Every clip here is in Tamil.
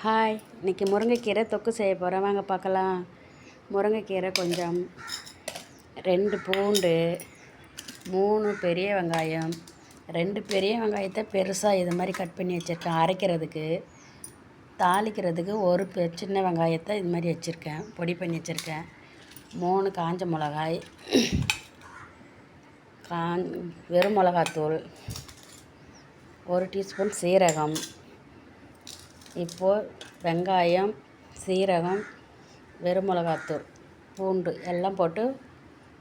ஹாய், இன்றைக்கி முருங்கைக்கீரை தொக்கு செய்ய போகிறேன். வாங்க பார்க்கலாம். முருங்கைக்கீரை கொஞ்சம், 2 பூண்டு, 3 பெரிய வெங்காயம், 2 பெரிய வெங்காயத்தை பெருசாக இது மாதிரி கட் பண்ணி வச்சுருக்கேன். அரைக்கிறதுக்கு, தாளிக்கிறதுக்கு ஒரு சின்ன வெங்காயத்தை இது மாதிரி வச்சுருக்கேன், பொடி பண்ணி வச்சுருக்கேன். 3 காஞ்ச மிளகாய், வெறும் மிளகாத்தூள், 1 டீஸ்பூன் சீரகம். இப்போது வெங்காயம், சீரகம், வெறும் மிளகாத்தூள், பூண்டு எல்லாம் போட்டு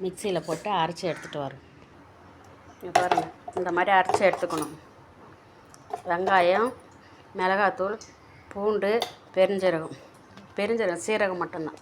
மிக்சியில் போட்டு அரைச்சி எடுத்துகிட்டு வரோம். பாருங்கள், இந்த மாதிரி அரைச்சி எடுத்துக்கணும். வெங்காயம், மிளகாத்தூள், பூண்டு, பெருஞ்சீரகம் சீரகம் மட்டும்தான்.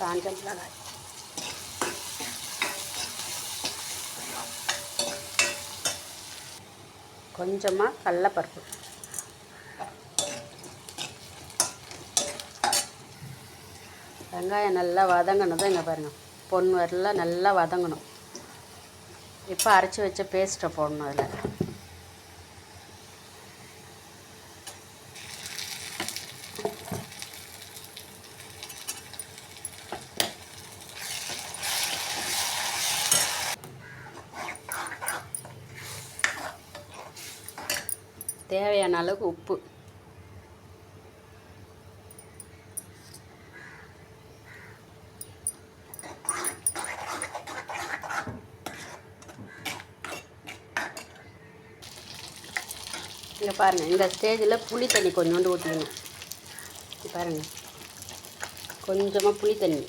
காஞ்ச மிளகாய், கொஞ்சமாக கடலைப்பருப்பு, வெங்காயம் நல்லா வதங்கணும் தான். இங்கே பாருங்கள், பொன் வரல நல்லா வதங்கணும். இப்போ அரைச்சி வச்ச பேஸ்ட்டை போடணும் அதில். தேவையான அளவுக்கு உப்பு, இங்கே பாருங்கள், இந்த ஸ்டேஜில் புளி தண்ணி கொஞ்சோண்டு ஊற்றிக்கணும். பாருங்கள், கொஞ்சமாக புளி தண்ணி.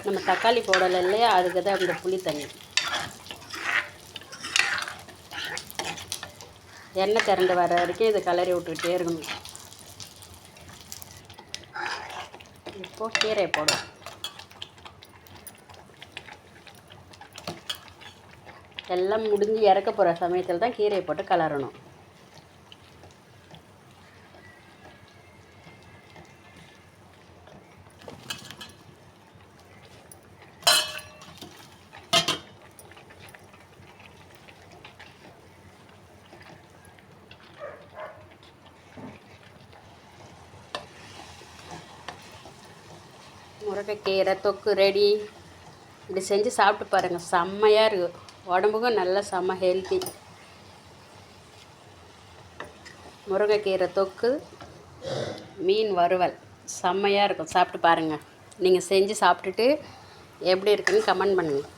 நம்ம தக்காளி போடலை இல்லையா, அதுக்கு தான் அந்த புளி தண்ணி. எண்ணெய் திரண்டு வர வரைக்கும் இதை கிளறி விட்டுக்கிட்டே இருக்கணும். இப்போது கீரை போடும். எல்லாம் முடிஞ்சு இறக்க போகிற சமயத்தில் தான் கீரையை போட்டு கிளறணும். முருங்கைக்கீரை தொக்கு ரெடி. இப்படி செஞ்சு சாப்பிட்டு பாருங்கள், செம்மையாக இருக்குது. உடம்புக்கும் நல்ல செம்ம ஹெல்த்தி. முருங்கைக்கீரை தொக்கு, மீன் வறுவல் செம்மையாக இருக்கும். சாப்பிட்டு பாருங்கள். நீங்கள் செஞ்சு சாப்பிட்டுட்டு எப்படி இருக்குன்னு கமெண்ட் பண்ணுங்கள்.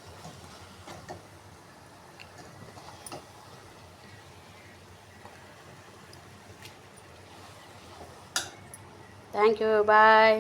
தேங்க்யூ, பாய்.